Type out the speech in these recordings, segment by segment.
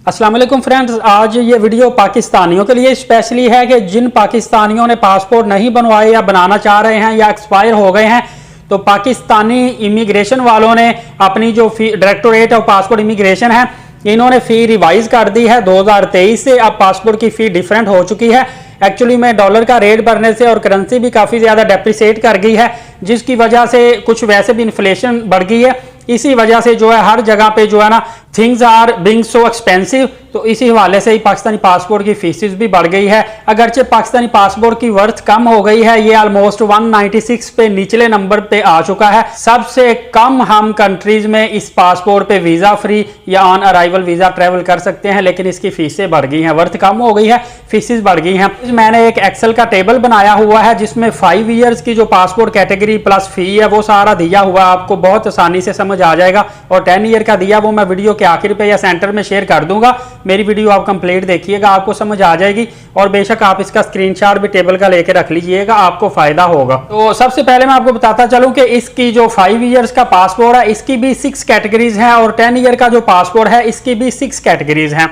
अस्सलाम वालेकुम फ्रेंड्स, आज ये वीडियो पाकिस्तानियों के लिए स्पेशली है कि जिन पाकिस्तानियों ने पासपोर्ट नहीं बनवाए या बनाना चाह रहे हैं या एक्सपायर हो गए हैं, तो पाकिस्तानी इमिग्रेशन वालों ने अपनी जो डायरेक्टोरेट ऑफ पासपोर्ट इमिग्रेशन है, इन्होंने फ़ी रिवाइज कर दी है 2023 से। अब पासपोर्ट की फ़ी डिफरेंट हो चुकी है। एक्चुअली में डॉलर का रेट बढ़ने से और करेंसी भी काफ़ी ज़्यादा डेप्रिसिएट कर गई है, जिसकी वजह से कुछ वैसे भी इन्फ्लेशन बढ़ गई है। इसी वजह से जो है हर जगह पे जो है ना things are being so expensive, तो इसी हवाले से ही पाकिस्तानी पासपोर्ट की फीसिस भी बढ़ गई है। अगरचे पाकिस्तानी पासपोर्ट की वर्थ कम हो गई है, ये ऑलमोस्ट 196 पे निचले नंबर पे आ चुका है। सबसे कम हम कंट्रीज में इस पासपोर्ट पे वीजा फ्री या ऑन अराइवल वीजा ट्रेवल कर सकते हैं, लेकिन इसकी फीसें बढ़ गई हैं, वर्थ कम हो गई है, फीसिस बढ़ गई हैं। मैंने एक एक्सेल का टेबल बनाया हुआ है जिसमें 5 ईयर्स की जो पासपोर्ट कैटेगरी प्लस फी है वो सारा दिया हुआ है, आपको बहुत आसानी से समझ आ जाएगा। और 10 ईयर का दिया वो मैं वीडियो के आखिर पे या सेंटर में शेयर कर दूंगा। मेरी वीडियो आप कंप्लीट देखिएगा, आपको समझ आ जाएगी। और बेशक आप इसका स्क्रीनशॉट भी टेबल का लेके रख लीजिएगा, आपको फायदा होगा। तो सबसे पहले मैं आपको बताता चलूं कि इसकी जो 5 ईयर्स का पासपोर्ट है इसकी भी 6 कैटेगरीज हैं, और 10 ईयर का जो पासपोर्ट है इसकी भी 6 कैटेगरीज हैं।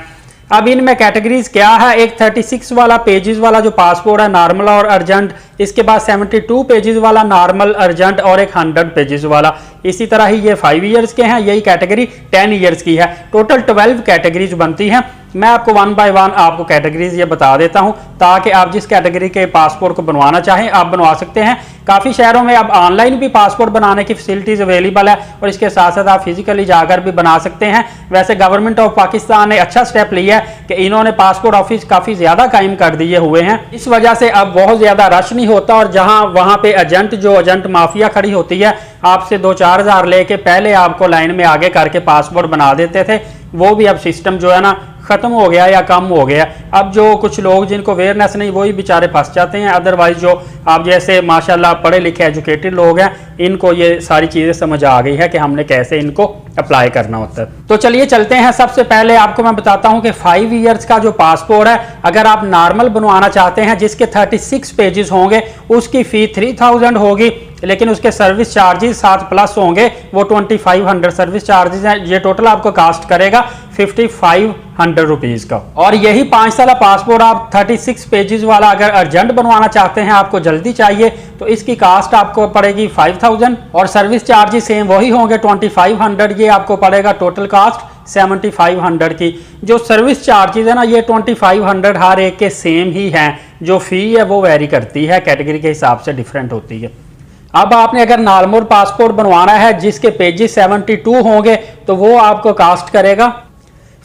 अब इनमें कैटेगरीज क्या है, एक 36 वाला पेजेस वाला जो पासपोर्ट है नॉर्मल और अर्जेंट, इसके बाद 72 पेजेस वाला नॉर्मल अर्जेंट और एक 100 पेजेस वाला। इसी तरह ही ये 5 ईयर्स के हैं, यही कैटेगरी 10 ईयर्स की है। टोटल 12 कैटेगरीज बनती हैं। मैं आपको 1 बाय 1 आपको कैटेगरीज ये बता देता हूं, ताकि आप जिस कैटेगरी के पासपोर्ट को बनवाना चाहें आप बनवा सकते हैं। काफ़ी शहरों में अब ऑनलाइन भी पासपोर्ट बनाने की फैसिलिटीज़ अवेलेबल है, और इसके साथ साथ आप फिजिकली जाकर भी बना सकते हैं। वैसे गवर्नमेंट ऑफ पाकिस्तान ने अच्छा स्टेप लिया है कि इन्होंने पासपोर्ट ऑफिस काफ़ी ज़्यादा कायम कर दिए हुए हैं। इस वजह से अब बहुत ज़्यादा रश नहीं होता, और जहाँ वहाँ पे एजेंट माफिया खड़ी होती है, आपसे 2-4 हज़ार लेके पहले आपको लाइन में आगे करके पासपोर्ट बना देते थे, वो भी अब सिस्टम जो है ना खत्म हो गया या कम हो गया। अब जो कुछ लोग जिनको अवेयरनेस नहीं, वही बेचारे फंस जाते हैं। अदरवाइज जो आप जैसे माशाल्लाह पढ़े लिखे एजुकेटेड लोग हैं, इनको ये सारी चीज़ें समझ आ गई है कि हमने कैसे इनको अप्लाई करना होता है। तो चलिए चलते हैं। सबसे पहले आपको मैं बताता हूं कि 5 ईयर्स का जो पासपोर्ट है, अगर आप नॉर्मल बनवाना चाहते हैं जिसके 36 पेजेस होंगे, उसकी फ़ी 3000 होगी, लेकिन उसके सर्विस चार्जेस 7 प्लस होंगे, वो 2500 सर्विस चार्जेस हैं। ये टोटल आपको कास्ट करेगा 5500 रुपीज़ का। और यही 5 साल पासपोर्ट आप 36 पेजेस वाला अगर अर्जेंट बनवाना चाहते हैं, आपको जल्दी चाहिए, तो इसकी कास्ट आपको पड़ेगी 5000, और सर्विस चार्जेस सेम वही होंगे 2500। ये आपको पड़ेगा टोटल कास्ट 7500 की। जो सर्विस चार्जेस है ना, ये 2500 हर एक के सेम ही हैं। जो फ़ी है वो वेरी करती है, कैटेगरी के हिसाब से डिफरेंट होती है। अब आपने अगर नॉर्मल पासपोर्ट बनवाना है जिसके पेजेस 72 होंगे, तो वो आपको कास्ट करेगा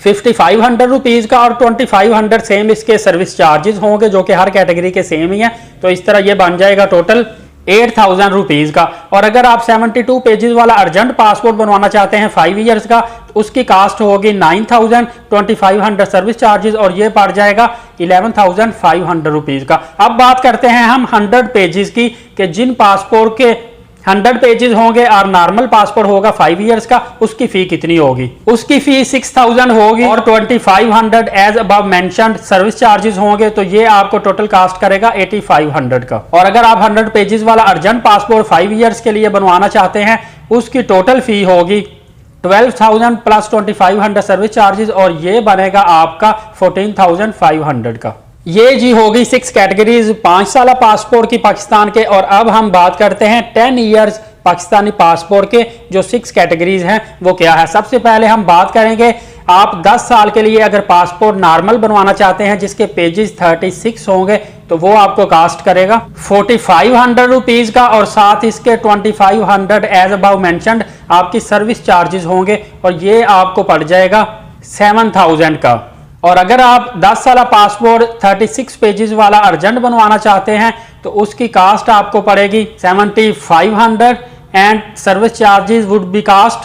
5500 रुपीज़ का, और 2500 सेम इसके सर्विस चार्जेस होंगे, जो कि हर कैटेगरी के सेम ही हैं। तो इस तरह ये बन जाएगा टोटल 8000 रुपीज़ का। और अगर आप 72 पेजेस वाला अर्जेंट पासपोर्ट बनवाना चाहते हैं 5 ईयर्स का, तो उसकी कास्ट होगी 9000, 2500 सर्विस चार्जेस, और ये पड़ जाएगा 11500 रुपीज़ का। अब बात करते हैं हम 100 पेजेस की, कि जिन पासपोर्ट के 100 पेजेस होंगे और नॉर्मल पासपोर्ट होगा 5 ईयर्स का, उसकी फी कितनी होगी? उसकी फी 6000 होगी, और 2500 as above mentioned service charges होंगे, तो ये आपको टोटल कास्ट करेगा 8500 का। और अगर आप 100 पेजेस वाला अर्जेंट पासपोर्ट 5 ईयर्स के लिए बनवाना चाहते हैं, उसकी टोटल फी होगी 12000 प्लस 2500 सर्विस चार्जेस, और ये बनेगा आपका 14500 का। ये जी होगी 6 कैटेगरीज 5 साल पासपोर्ट की पाकिस्तान के। और अब हम बात करते हैं 10 ईयर्स पाकिस्तानी पासपोर्ट के जो 6 कैटेगरीज हैं वो क्या है। सबसे पहले हम बात करेंगे, आप 10 साल के लिए अगर पासपोर्ट नॉर्मल बनवाना चाहते हैं जिसके पेजेस 36 होंगे, तो वो आपको कास्ट करेगा 4500 रुपीज़ का, और साथ इसके 2500 एज अबाउ मेंशन्ड आपकी सर्विस चार्जेस होंगे, और ये आपको पड़ जाएगा 7000 का। और अगर आप 10 साल पासपोर्ट 36 पेजेस वाला अर्जेंट बनवाना चाहते हैं, तो उसकी कास्ट आपको पड़ेगी 7500, and service charges would be cost,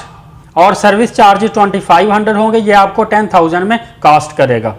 और सर्विस चार्जेस 2500 होंगे, ये आपको 10000 में कास्ट करेगा।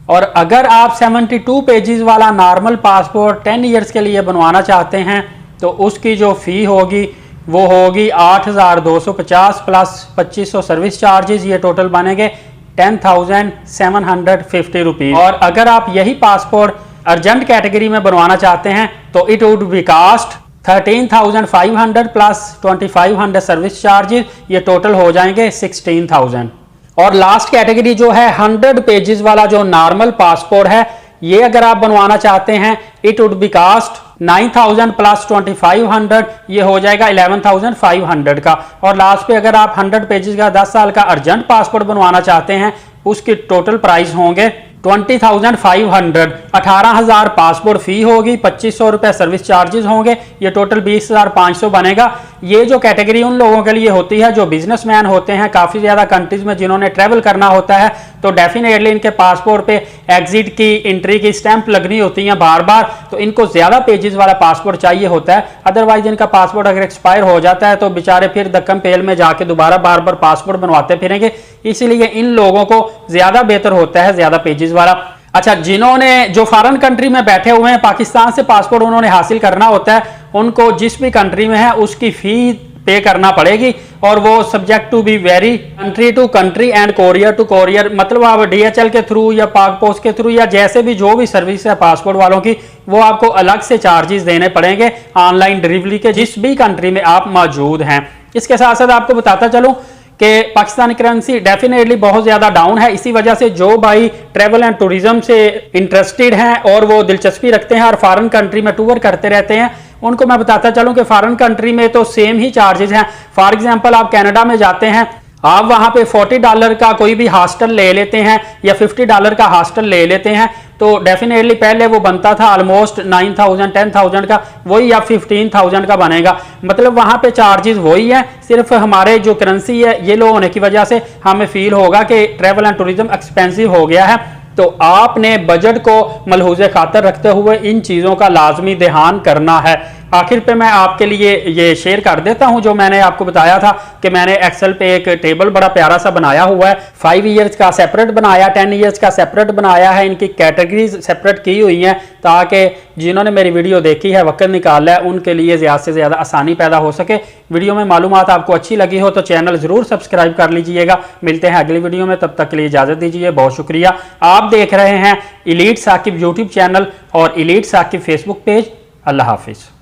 और अगर आप 72 पेजेस वाला नॉर्मल पासपोर्ट 10 ईयर्स के लिए बनवाना चाहते हैं, तो उसकी जो फ़ी होगी वो होगी 8250 प्लस 2500 सर्विस चार्जेस, ये टोटल बनेंगे 10,750 रुपीज़। और अगर आप यही पासपोर्ट अर्जेंट कैटेगरी में बनवाना चाहते हैं, तो it would be cost 13,500 plus 2500 service charges, ये टोटल हो जाएंगे 16,000। और लास्ट कैटेगरी जो है 100 पेजेस वाला जो नॉर्मल पासपोर्ट है, ये अगर आप बनवाना चाहते हैं it would be cost 9,000 plus 2,500, ये हो जाएगा 11,500 का। और लास्ट पे अगर आप 100 पेजेस का 10 साल का अर्जेंट पासपोर्ट बनवाना चाहते हैं उसके टोटल प्राइस होंगे 20,500। 18,000 पासपोर्ट फी होगी, 2,500 रुपए सर्विस चार्जेस होंगे, ये टोटल 20,500 बनेगा। ये जो कैटेगरी उन लोगों के लिए होती है जो बिजनेसमैन होते हैं काफ़ी ज़्यादा कंट्रीज में, जिन्होंने ट्रैवल करना होता है, तो डेफिनेटली इनके पासपोर्ट पे एग्जिट की, एंट्री की स्टैंप लगनी होती है बार बार, तो इनको ज़्यादा पेजेस वाला पासपोर्ट चाहिए होता है। अदरवाइज इनका पासपोर्ट अगर एक्सपायर हो जाता है तो बेचारे फिर दक्कन पेल में जाके दोबारा बार बार पासपोर्ट बनवाते फिरेंगे, इसीलिए इन लोगों को ज़्यादा बेहतर होता है ज़्यादा पेजेस वाला। अच्छा, जिन्होंने जो फॉरेन कंट्री में बैठे हुए हैं, पाकिस्तान से पासपोर्ट उन्होंने हासिल करना होता है, उनको जिस भी कंट्री में है उसकी फी पे करना पड़ेगी, और वो subject to be vary country to country and courier to courier, मतलब आप DHL के थ्रू या पाक पोस्ट के थ्रू या जैसे भी जो भी सर्विस है पासपोर्ट वालों की, वो आपको अलग से चार्जेस देने पड़ेंगे ऑनलाइन डिलीवरी के, जिस भी कंट्री में आप मौजूद हैं। इसके साथ साथ आपको बताता चलूं कि पाकिस्तानी करेंसी डेफिनेटली बहुत ज़्यादा डाउन है। इसी वजह से जो भाई ट्रैवल एंड टूरिज्म से इंटरेस्टेड हैं और वो दिलचस्पी रखते हैं और फॉरेन कंट्री में टूर करते रहते हैं, उनको मैं बताता चलूं कि फॉरेन कंट्री में तो सेम ही चार्जेस हैं। फॉर एग्जांपल आप कनाडा में जाते हैं, आप वहां पे $40 का कोई भी हॉस्टल ले लेते हैं या $50 का हॉस्टल ले लेते हैं, तो डेफिनेटली पहले वो बनता था ऑलमोस्ट 9,000 10,000 का, वही अब 15,000 का बनेगा। मतलब वहां पे चार्जेस वही है, सिर्फ हमारे जो करेंसी है ये लो होने की वजह से हमें फील होगा कि ट्रैवल एंड टूरिज्म एक्सपेंसिव हो गया है। तो आपने बजट को मलहूज़े खातर रखते हुए इन चीज़ों का लाजमी ध्यान करना है। आखिर पे मैं आपके लिए ये शेयर कर देता हूं जो मैंने आपको बताया था कि मैंने एक्सेल पे एक टेबल बड़ा प्यारा सा बनाया हुआ है, 5 ईयर्स का सेपरेट बनाया, 10 ईयर्स का सेपरेट बनाया है, इनकी कैटेगरीज सेपरेट की हुई हैं ताकि जिन्होंने मेरी वीडियो देखी है वक्त निकाला है उनके लिए ज़्यादा से ज़्यादा आसानी पैदा हो सके। वीडियो में मालूमात आपको अच्छी लगी हो तो चैनल ज़रूर सब्सक्राइब कर लीजिएगा। मिलते हैं अगली वीडियो में, तब तक के लिए इजाज़त दीजिए, बहुत शुक्रिया। आप देख रहे हैं एलीट साकिब यूट्यूब चैनल और एलीट साकिब फेसबुक पेज। अल्लाह हाफिज़।